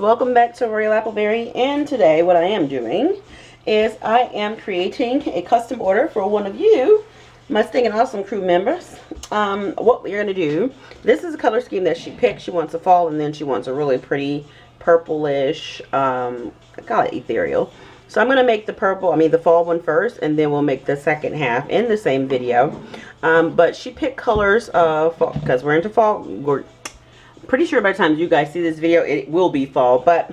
welcome back to Royal Appleberry, and today what I am doing is I am creating a custom order for one of you, my Stinging Awesome crew members. What we're going to do, this is a color scheme that she picked. She wants a fall, and then she wants a really pretty purplish, I call it ethereal. So I'm going to make the fall one first, and then we'll make the second half in the same video. But she picked colors because we're into fall. We're pretty sure by the time you guys see this video, it will be fall. But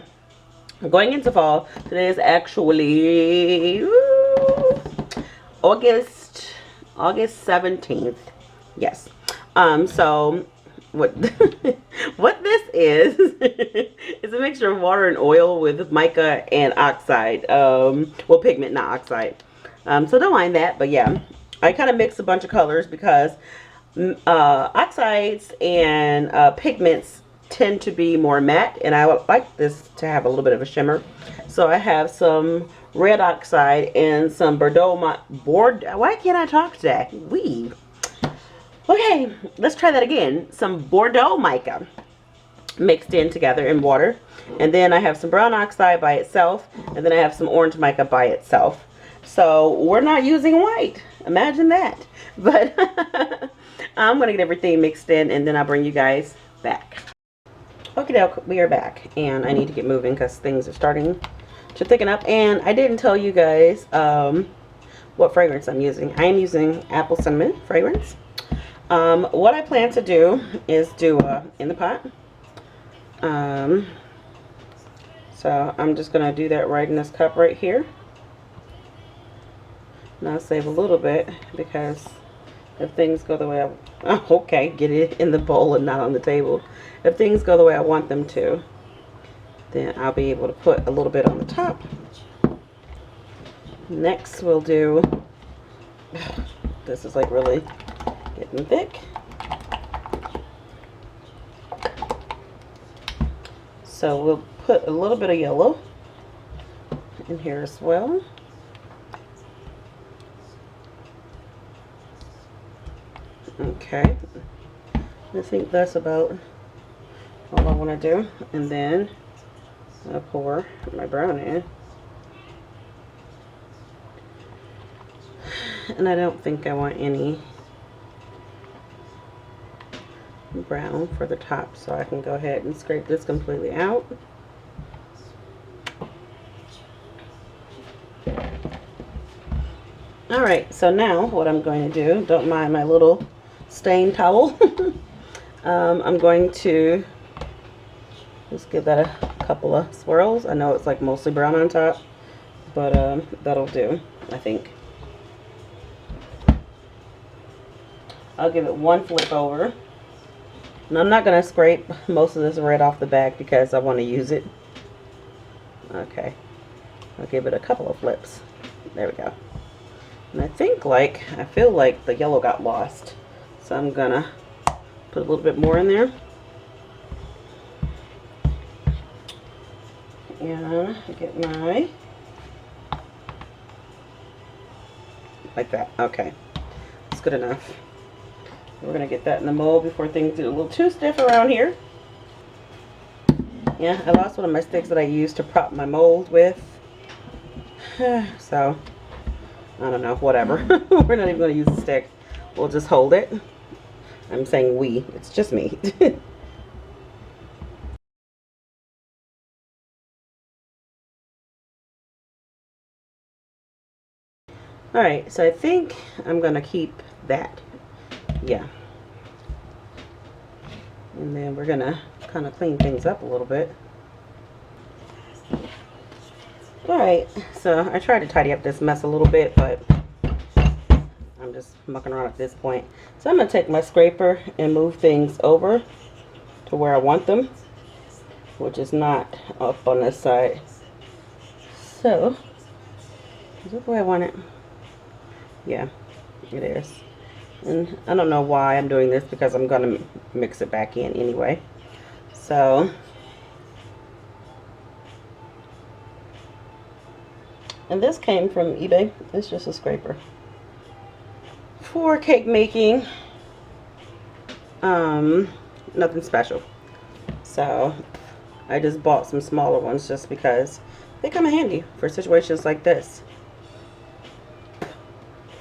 going into fall, today is actually August 17th. Yes. So what what this is is a mixture of water and oil with mica and oxide. Well, pigment, not oxide. So don't mind that, but yeah, I kind of mixed a bunch of colors because oxides and pigments tend to be more matte, and I would like this to have a little bit of a shimmer. So I have some red oxide and some Bordeaux. Why can't I talk today? Okay, let's try that again. Some Bordeaux mica mixed in together in water, and then I have some brown oxide by itself, and then I have some orange mica by itself. So we're not using white. Imagine that. But I'm going to get everything mixed in, and then I'll bring you guys back. Okay, we are back, and I need to get moving because things are starting to thicken up. And I didn't tell you guys what fragrance I'm using. I am using apple cinnamon fragrance. What I plan to do is do in the pot. So I'm just going to do that right in this cup right here. And I'll save a little bit because if things go the way get it in the bowl and not on the table. If things go the way I want them to, then I'll be able to put a little bit on the top. Next we'll do, this is like really getting thick. So we'll put a little bit of yellow in here as well. Okay, I think that's about all I want to do, and then I'll pour my brown in. And I don't think I want any brown for the top, so I can go ahead and scrape this completely out. Alright, so now what I'm going to do, don't mind my little stain towel, I'm going to just give that a couple of swirls. I know it's like mostly brown on top, but that'll do, I think. I'll give it one flip over. And I'm not going to scrape most of this red off the back because I want to use it. Okay. I'll give it a couple of flips. There we go. And I feel like the yellow got lost. So I'm going to put a little bit more in there. And get my, like that. Okay. That's good enough. We're going to get that in the mold before things get a little too stiff around here. Yeah, I lost one of my sticks that I used to prop my mold with. So, I don't know, whatever. We're not even going to use the stick. We'll just hold it. I'm saying we. It's just me. Alright, so I think I'm going to keep that. Yeah. And then we're going to kind of clean things up a little bit. Alright, so I tried to tidy up this mess a little bit, but I'm just mucking around at this point. So I'm going to take my scraper and move things over to where I want them, which is not up on this side. So, is that the way I want it? Yeah, it is. And I don't know why I'm doing this because I'm going to mix it back in anyway. So, and this came from eBay. It's just a scraper for cake making. Nothing special. So I just bought some smaller ones just because they come in handy for situations like this.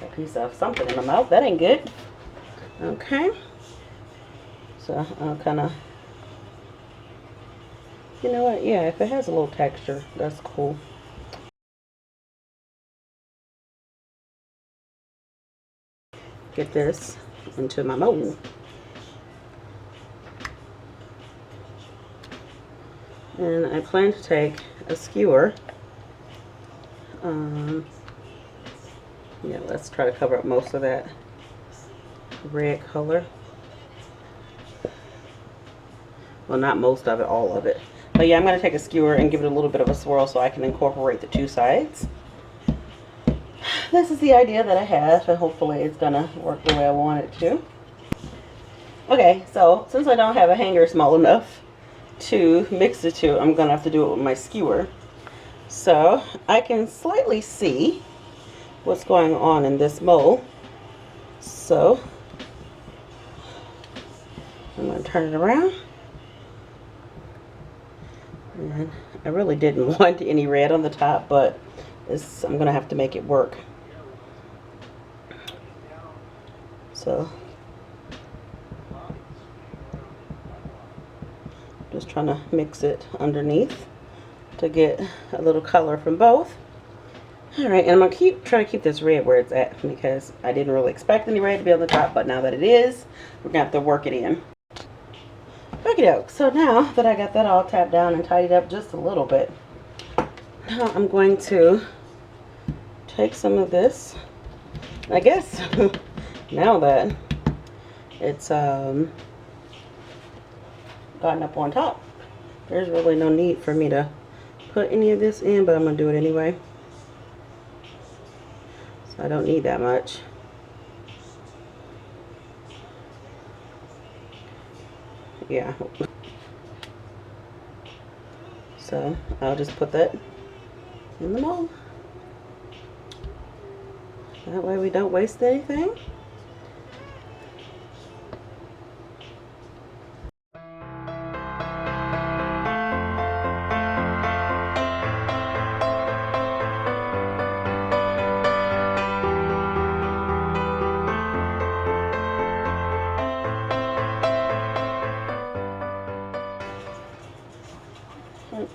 A piece of something in my mouth. That ain't good. Okay. So I'll kind of, you know what? Yeah, if it has a little texture, that's cool. Get this into my mold. And I plan to take a skewer. Yeah, let's try to cover up most of that red color. Well, not most of it, all of it. But yeah, I'm going to take a skewer and give it a little bit of a swirl so I can incorporate the two sides. This is the idea that I have, and hopefully it's going to work the way I want it to. Okay, so since I don't have a hanger small enough to mix the two, I'm going to have to do it with my skewer. So I can slightly see what's going on in this mold. So I'm going to turn it around. And I really didn't want any red on the top, but I'm going to have to make it work. So just trying to mix it underneath to get a little color from both. Alright, and I'm going to try to keep this red where it's at because I didn't really expect any red to be on the top, but now that it is, we're going to have to work it in. Okie doke, so now that I got that all tapped down and tidied up just a little bit, now I'm going to take some of this. I guess now that it's gotten up on top, there's really no need for me to put any of this in, but I'm going to do it anyway. So I don't need that much. Yeah. So I'll just put that in the mold. That way we don't waste anything.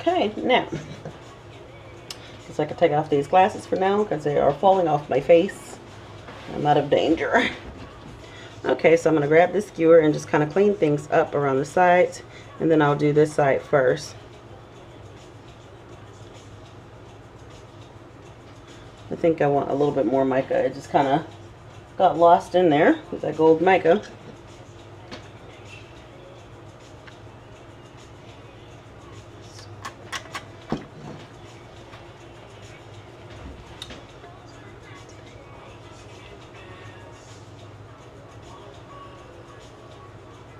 Okay, now, guess I can take off these glasses for now because they are falling off my face. I'm out of danger. Okay, so I'm going to grab this skewer and just kind of clean things up around the sides, and then I'll do this side first. I think I want a little bit more mica. It just kind of got lost in there with that gold mica.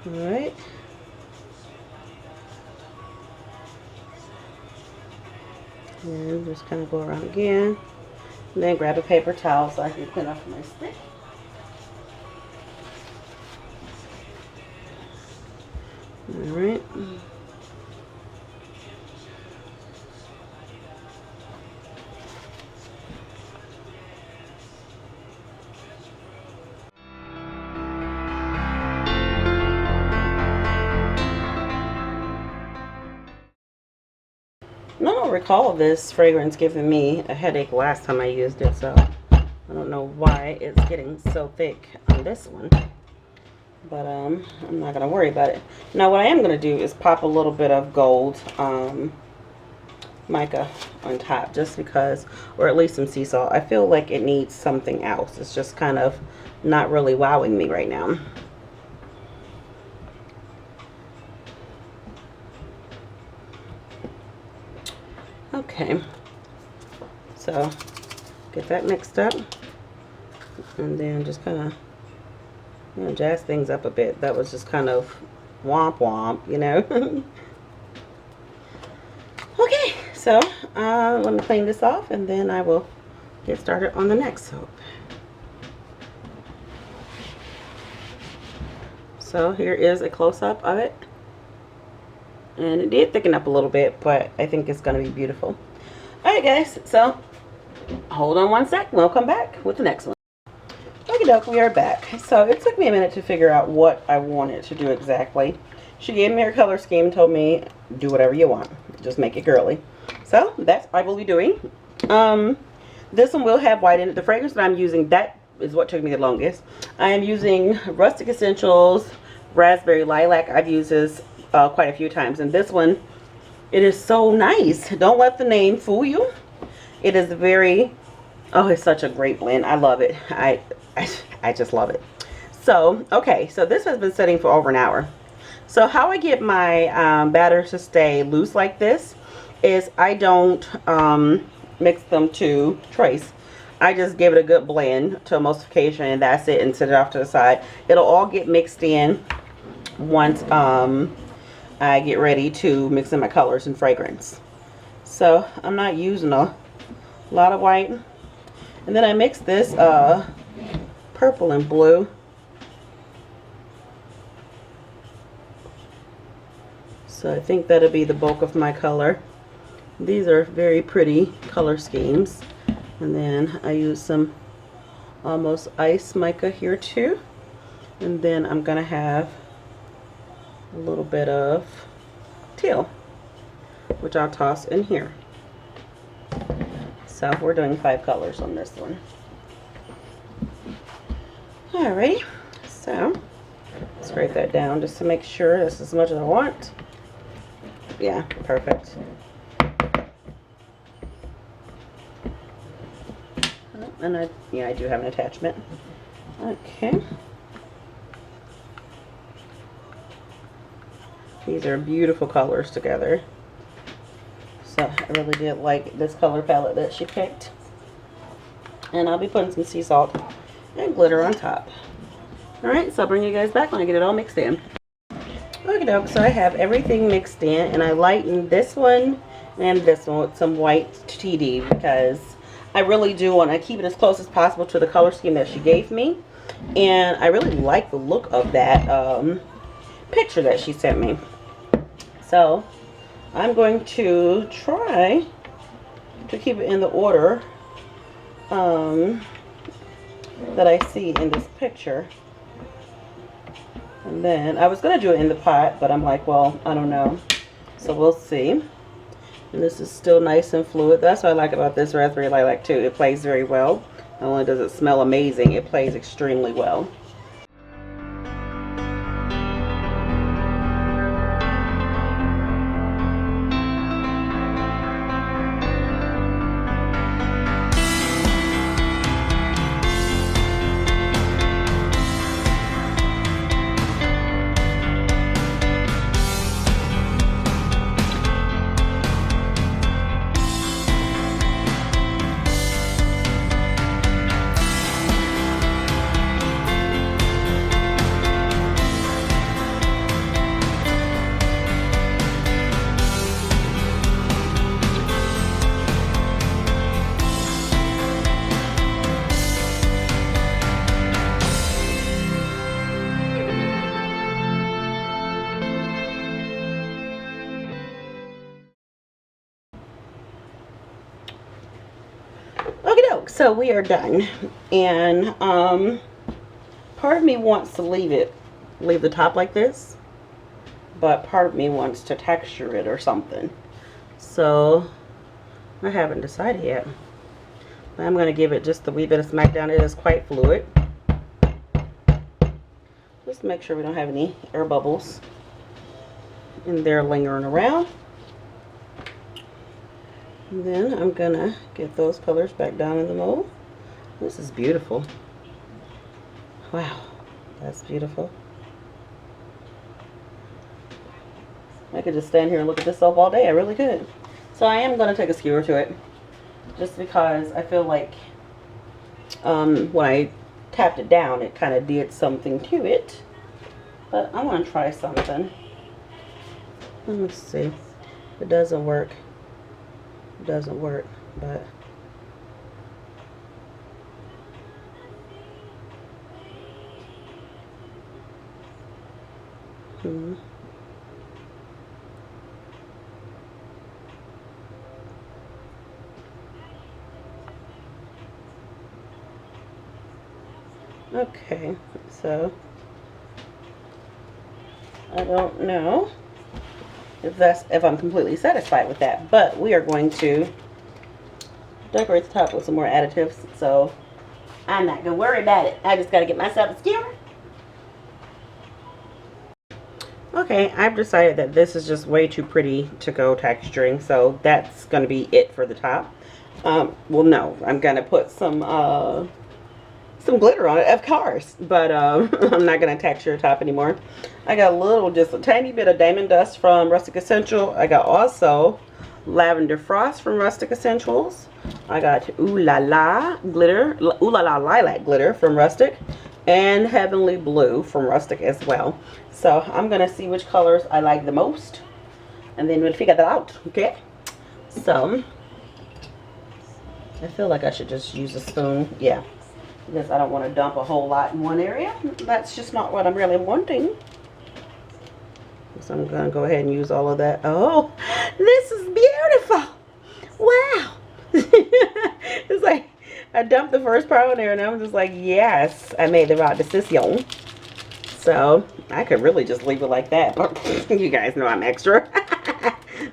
Alright. And just kind of go around again. And then grab a paper towel so I can clean off my stick. Alright. I don't recall this fragrance giving me a headache last time I used it, so I don't know why it's getting so thick on this one. But I'm not going to worry about it. Now what I am going to do is pop a little bit of gold mica on top just because, or at least some sea salt. I feel like it needs something else. It's just kind of not really wowing me right now. Okay, so get that mixed up and then just kind of, you know, jazz things up a bit. That was just kind of womp womp, you know. Okay, so let me clean this off and then I will get started on the next soap. So here is a close-up of it. And it did thicken up a little bit, but I think it's going to be beautiful. Alright guys, so hold on one sec. We'll come back with the next one. Okie doke, we are back. So it took me a minute to figure out what I wanted to do exactly. She gave me her color scheme, told me do whatever you want. Just make it girly. So that's what I will be doing. This one will have white in it. The fragrance that I'm using, that is what took me the longest. I am using Rustic Escentuals Raspberry Lilac. I've used this quite a few times. And this one, it is so nice. Don't let the name fool you. It is very, oh, it's such a great blend. I love it. I just love it. So, okay. So this has been sitting for over an hour. So how I get my batter to stay loose like this is I don't mix them to trace. I just give it a good blend to emulsification, and that's it, and set it off to the side. It'll all get mixed in once I get ready to mix in my colors and fragrance. So I'm not using a lot of white. And then I mix this purple and blue. So I think that'll be the bulk of my color. These are very pretty color schemes. And then I use some almost ice mica here too. And then I'm going to have a little bit of teal, which I'll toss in here. So we're doing 5 colors on this one. Alrighty, so scrape that down just to make sure this is as much as I want. Yeah, perfect. And I do have an attachment. Okay. These are beautiful colors together. So I really did like this color palette that she picked. And I'll be putting some sea salt and glitter on top. Alright, so I'll bring you guys back when I get it all mixed in. Okay, doke, so I have everything mixed in, and I lightened this one and this one with some white TD because I really do want to keep it as close as possible to the color scheme that she gave me. And I really like the look of that picture that she sent me. So I'm going to try to keep it in the order that I see in this picture. And then I was going to do it in the pot, but I'm like, well, I don't know. So we'll see. And this is still nice and fluid. That's what I like about this raspberry lilac too. It plays very well. Not only does it smell amazing, it plays extremely well. So we are done, and part of me wants to leave the top like this, but part of me wants to texture it or something. So I haven't decided yet. I'm going to give it just a wee bit of smack down. It is quite fluid. Just make sure we don't have any air bubbles in there lingering around. And then I'm gonna get those colors back down in the mold. This is beautiful. Wow, that's beautiful. I could just stand here and look at this stuff all day. I really could. So I am gonna take a skewer to it, just because I feel like when I tapped it down, it kind of did something to it. But I want to try something. Let me see. If it doesn't work. It doesn't work, but Okay, so I don't know if I'm completely satisfied with that, but we are going to decorate the top with some more additives, so I'm not gonna worry about it. I just gotta get myself a skewer. Okay, I've decided that this is just way too pretty to go texturing, so that's gonna be it for the top. Well, no, I'm gonna put some glitter on it, of course, but I'm not gonna texture the top anymore. I got just a tiny bit of diamond dust from Rustic Essential. I got also Lavender Frost from Rustic Escentuals. I got Ooh La La glitter, Ooh La La lilac glitter from Rustic, and Heavenly Blue from Rustic as well. So I'm gonna see which colors I like the most, and then we'll figure that out. Okay. So I feel like I should just use a spoon. Yeah. Because I don't want to dump a whole lot in one area. That's just not what I'm really wanting. So I'm going to go ahead and use all of that. Oh, this is beautiful. Wow. It's like I dumped the first part on there and I'm just like, yes, I made the right decision. So I could really just leave it like that. But you guys know I'm extra.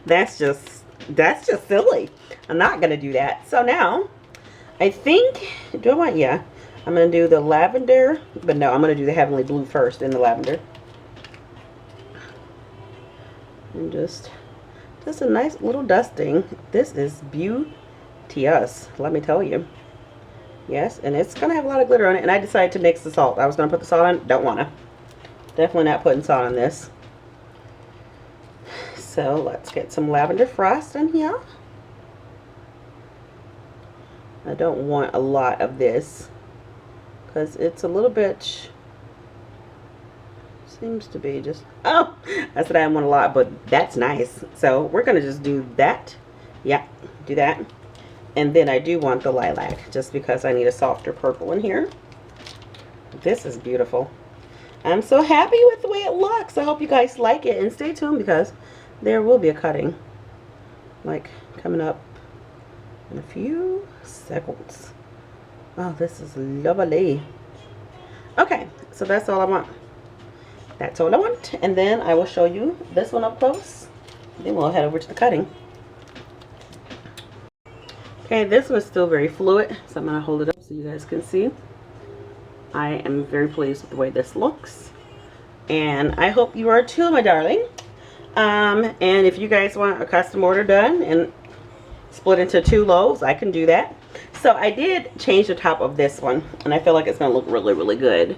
That's just silly. I'm not going to do that. So now I think, yeah. I'm going to do the lavender, but no, I'm going to do the Heavenly Blue first, then the lavender. And just a nice little dusting. This is beauteous, let me tell you. Yes, and it's going to have a lot of glitter on it, and I decided to mix the salt. I was going to put the salt on, don't want to. Definitely not putting salt on this. So let's get some Lavender Frost in here. I don't want a lot of this, because it's a little bit, seems to be just, oh, I said I didn't want a lot, but that's nice. So we're going to just do that. Yeah, do that. And then I do want the lilac, just because I need a softer purple in here. This is beautiful. I'm so happy with the way it looks. I hope you guys like it, and stay tuned because there will be a cutting, like, coming up in a few seconds. Oh, this is lovely. Okay, so that's all I want. That's all I want. And then I will show you this one up close. Then we'll head over to the cutting. Okay, this one's still very fluid, so I'm going to hold it up so you guys can see. I am very pleased with the way this looks. And I hope you are too, my darling. And if you guys want a custom order done and split into 2 loaves, I can do that. So I did change the top of this one, and I feel like it's going to look really, really good.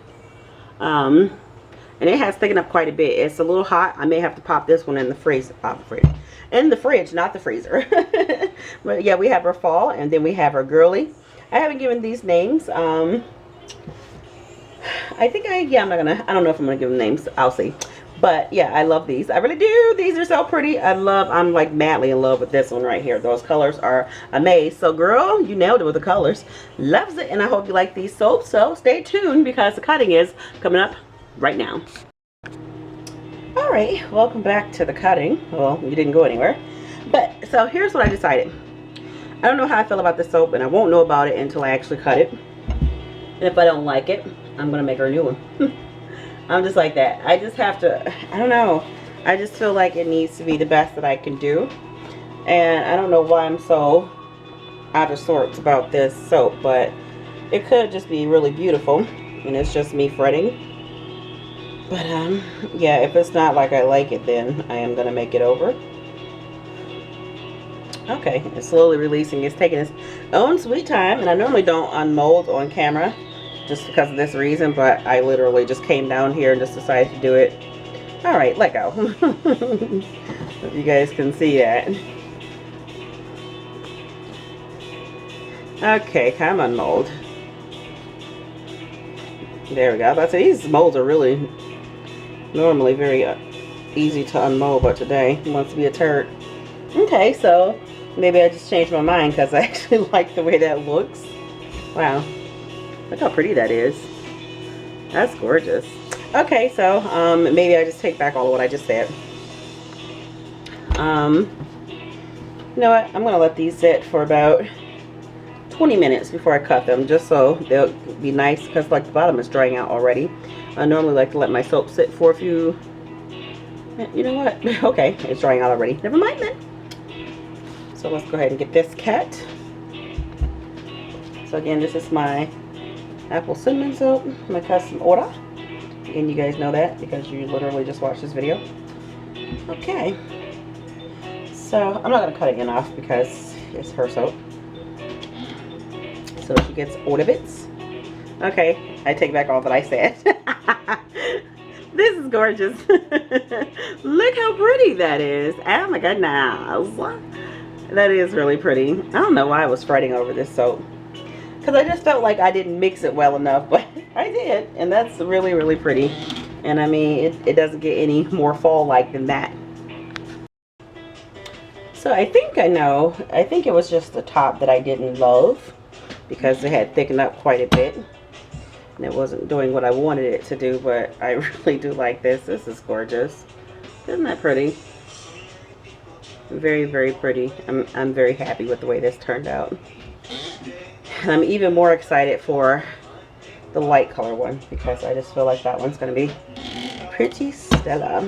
And it has thickened up quite a bit. It's a little hot. I may have to pop this one in the freezer. In the fridge, not the freezer. But yeah, we have our fall, and then we have our girly. I haven't given these names. I think I don't know if I'm going to give them names. I'll see. But yeah, I love these. I really do. These are so pretty. I'm like madly in love with this one right here. Those colors are amazing. So girl, you nailed it with the colors. Loves it. And I hope you like these soaps. So stay tuned because the cutting is coming up right now. Alright, welcome back to the cutting. Well, you didn't go anywhere. But so here's what I decided. I don't know how I feel about the soap, and I won't know about it until I actually cut it. And if I don't like it, I'm going to make her a new one. I'm just like that. I just have to, I don't know. I just feel like it needs to be the best that I can do. And I don't know why I'm so out of sorts about this soap, but it could just be really beautiful. And it's just me fretting. But, yeah, if it's not like I like it, then I am going to make it over. Okay, it's slowly releasing. It's taking its own sweet time. And I normally don't unmold on camera, just because of this reason, but I literally just came down here and just decided to do it. Alright, let go. If you guys can see that. Okay, come on, mold. There we go. But these molds are really normally very easy to unmold, but today wants to be a turd. Okay, so maybe I just changed my mind because I actually like the way that looks. Wow. Look how pretty that is. That's gorgeous. Okay, so maybe I just take back all of what I just said. You know what? I'm going to let these sit for about 20 minutes before I cut them, just so they'll be nice, because like the bottom is drying out already. I normally like to let my soap sit for a few, you know what, okay, it's drying out already, never mind then. So let's go ahead and get this cut. So again, this is my apple cinnamon soap, my custom order, and you guys know that because you literally just watched this video. Okay, so I'm not going to cut it in off because it's her soap. So she gets all of it. Okay, I take back all that I said. This is gorgeous. Look how pretty that is. Oh my goodness. That is really pretty. I don't know why I was fretting over this soap, because I just felt like I didn't mix it well enough, but I did, and that's really, really pretty. And I mean, it doesn't get any more fall-like than that. So I think I know. I think it was just the top that I didn't love, because it had thickened up quite a bit and it wasn't doing what I wanted it to do. But I really do like this. This is gorgeous. Isn't that pretty? Very, very pretty. I'm very happy with the way this turned out. And I'm even more excited for the light color one, because I just feel like that one's going to be pretty stellar.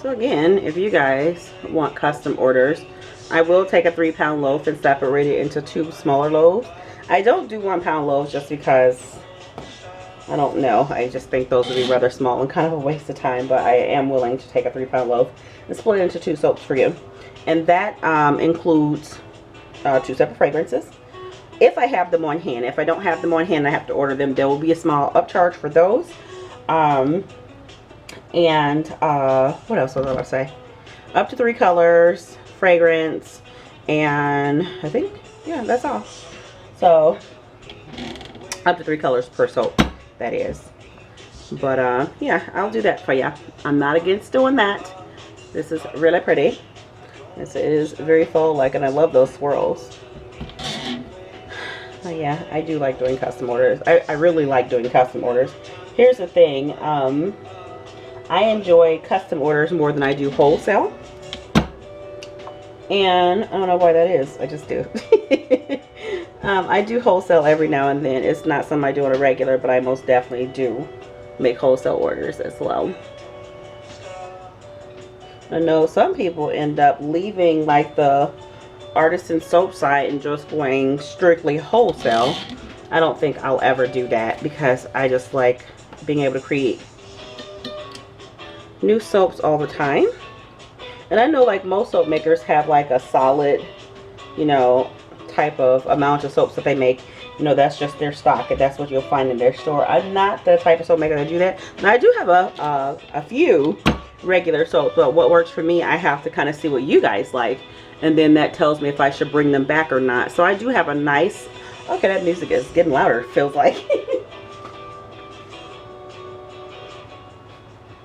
So again, if you guys want custom orders, I will take a 3-pound loaf and separate it into 2 smaller loaves. I don't do 1-pound loaves just because, I don't know, I just think those would be rather small and kind of a waste of time. But I am willing to take a 3-pound loaf and split it into 2 soaps for you. And that includes 2 separate fragrances, if I have them on hand. If I don't have them on hand, I have to order them. There will be a small upcharge for those. And what else was I going to say? Up to 3 colors, fragrance, and I think, yeah, that's all. So up to 3 colors per soap, that is. But yeah, I'll do that for you. I'm not against doing that. This is really pretty. It is very fall-like, and I love those swirls. But yeah, I do like doing custom orders. I really like doing custom orders. Here's the thing. I enjoy custom orders more than I do wholesale. And I don't know why that is. I just do. I do wholesale every now and then. It's not something I do on a regular, but I most definitely do make wholesale orders as well. I know some people end up leaving like the artisan soap side and just going strictly wholesale. I don't think I'll ever do that, because I just like being able to create new soaps all the time. And I know like most soap makers have like a solid, you know, type of amount of soaps that they make. You know, that's just their stock, and that's what you'll find in their store. I'm not the type of soap maker that do that. Now I do have a few regular soaps, but what works for me, I have to kind of see what you guys like, and then that tells me if I should bring them back or not. So I do have a nice, okay, that music is getting louder, it feels like.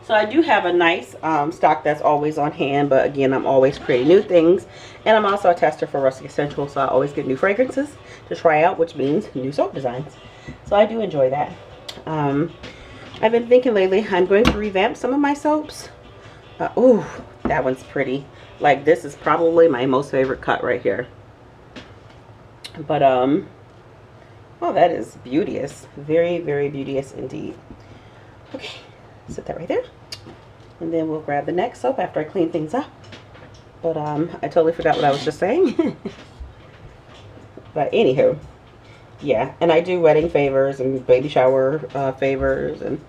So I do have a nice stock that's always on hand, but again, I'm always creating new things. And I'm also a tester for Rustic Escentuals, so I always get new fragrances to try out, which means new soap designs. So I do enjoy that. I've been thinking lately, I'm going to revamp some of my soaps. Ooh, that one's pretty. Like, this is probably my most favorite cut right here. But, oh, that is beauteous. Very, very beauteous indeed. Okay, set that right there. And then we'll grab the next soap after I clean things up. But, I totally forgot what I was just saying. But, anywho, yeah. And I do wedding favors and baby shower favors and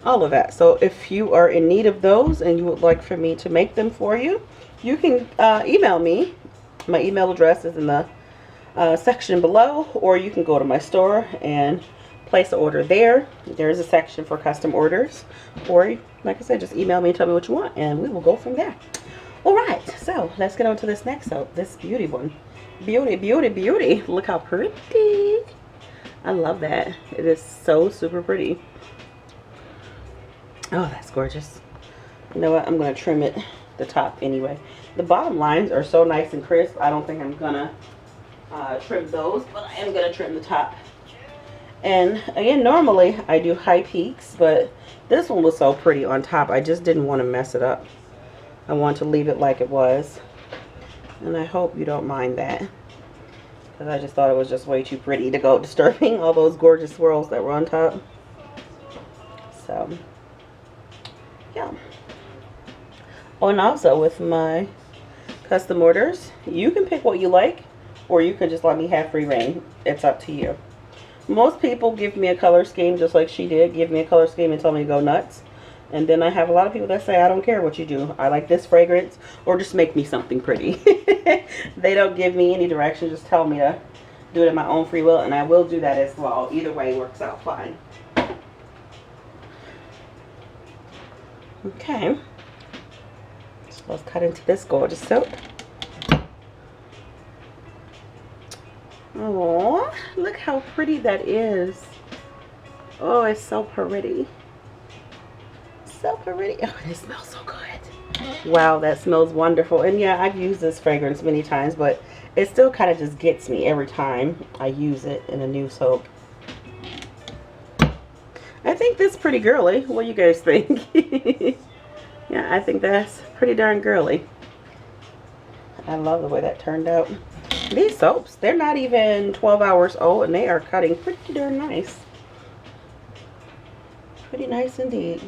all of that. So, if you are in need of those and you would like for me to make them for you, you can email me. My email address is in the section below, or you can go to my store and place an order there. There's a section for custom orders, or like I said, just email me and tell me what you want, and we will go from there. Alright, so let's get on to this next soap, this beauty one. Beauty, beauty, beauty. Look how pretty. I love that. It is so super pretty. Oh, that's gorgeous. You know what, I'm going to trim it, the top anyway. The bottom lines are so nice and crisp, I don't think I'm going to trim those, but I am going to trim the top. And again, normally I do high peaks, but this one was so pretty on top, I just didn't want to mess it up. I want to leave it like it was, and I hope you don't mind that. because I just thought it was just way too pretty to go disturbing all those gorgeous swirls that were on top. So, yeah. Oh, and also with my custom orders, you can pick what you like, or you can just let me have free reign. It's up to you. Most people give me a color scheme just like she did. Give me a color scheme and tell me to go nuts. And then I have a lot of people that say, I don't care what you do. I like this fragrance, or just make me something pretty. They don't give me any direction. Just tell me to do it in my own free will, and I will do that as well. Either way works out fine. Okay. So let's cut into this gorgeous soap. Oh, look how pretty that is. Oh, it's so pretty. So pretty. Oh, it smells so good. Wow, that smells wonderful. And yeah, I've used this fragrance many times, but it still kind of just gets me every time I use it in a new soap. I think this is pretty girly. What do you guys think? Yeah, I think that's pretty darn girly. I love the way that turned out. These soaps, they're not even 12 hours old, and they are cutting pretty darn nice. Pretty nice indeed.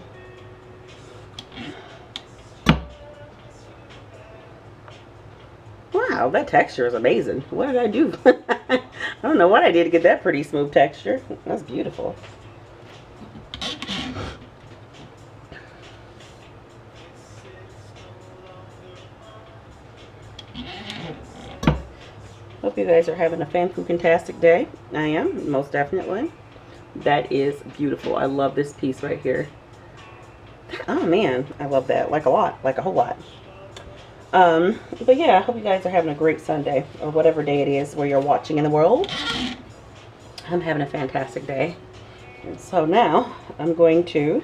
Wow, that texture is amazing. What did I do? I don't know what I did to get that pretty smooth texture. That's beautiful. Hope you guys are having a fan-tastic day. I am, most definitely. That is beautiful. I love this piece right here. Oh man, I love that. Like a lot, like a whole lot. But yeah, I hope you guys are having a great Sunday, or whatever day it is where you're watching in the world. I'm having a fantastic day. And so now I'm going to,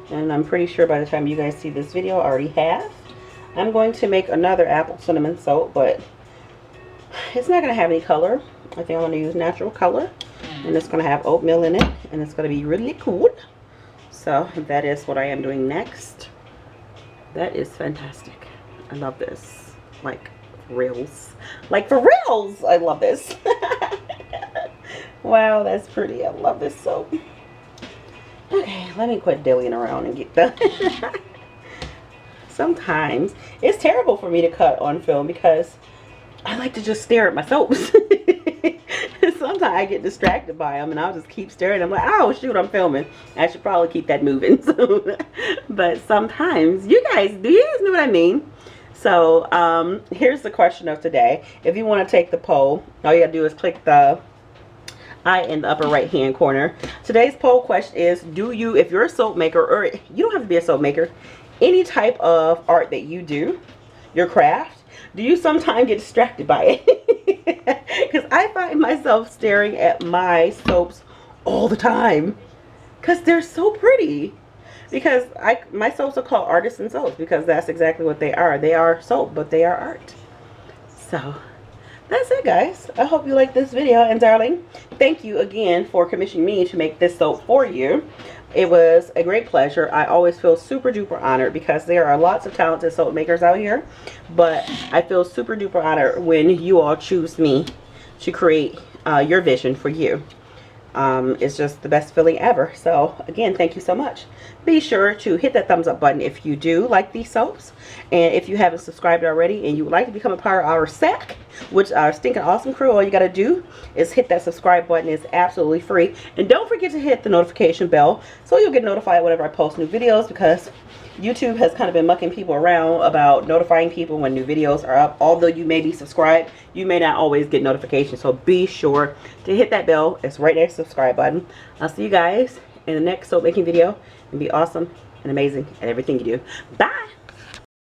and I'm pretty sure by the time you guys see this video I already have, I'm going to make another apple cinnamon soap, but it's not going to have any color. I think I'm going to use natural color, and it's going to have oatmeal in it, and it's going to be really cool. So that is what I am doing next. That is fantastic. I love this. Like reals. Like for reals. I love this. Wow, that's pretty. I love this soap. Okay, let me quit dillying around and get done. Sometimes it's terrible for me to cut on film because I like to just stare at my soaps. Sometimes I get distracted by them and I'll just keep staring. I'm like, oh shoot, I'm filming. I should probably keep that moving. So, but sometimes, do you guys know what I mean? So here's the question of today. If you want to take the poll, all you gotta do is click the I in the upper right hand corner. Today's poll question is, do you, if you're a soap maker, or you don't have to be a soap maker, any type of art that you do, your craft, do you sometimes get distracted by it? Because I find myself staring at my soaps all the time because they're so pretty. Because my soaps are called artisan soaps because that's exactly what they are. They are soap, but they are art. So that's it, guys. I hope you like this video, and darling, thank you again for commissioning me to make this soap for you. It was a great pleasure. I always feel super duper honored because there are lots of talented soap makers out here, but I feel super duper honored when you all choose me to create your vision for you. It's just the best feeling ever. So again, thank you so much. Be sure to hit that thumbs up button if you do like these soaps, and if you haven't subscribed already and you would like to become a part of our SAC, which our stinking awesome crew, all you got to do is hit that subscribe button. It's absolutely free, and don't forget to hit the notification bell so you'll get notified whenever I post new videos, because YouTube has kind of been mucking people around about notifying people when new videos are up. Although you may be subscribed, you may not always get notifications, so be sure to hit that bell. It's right next to the subscribe button. I'll see you guys in the next soap making video, and be awesome and amazing at everything you do. Bye.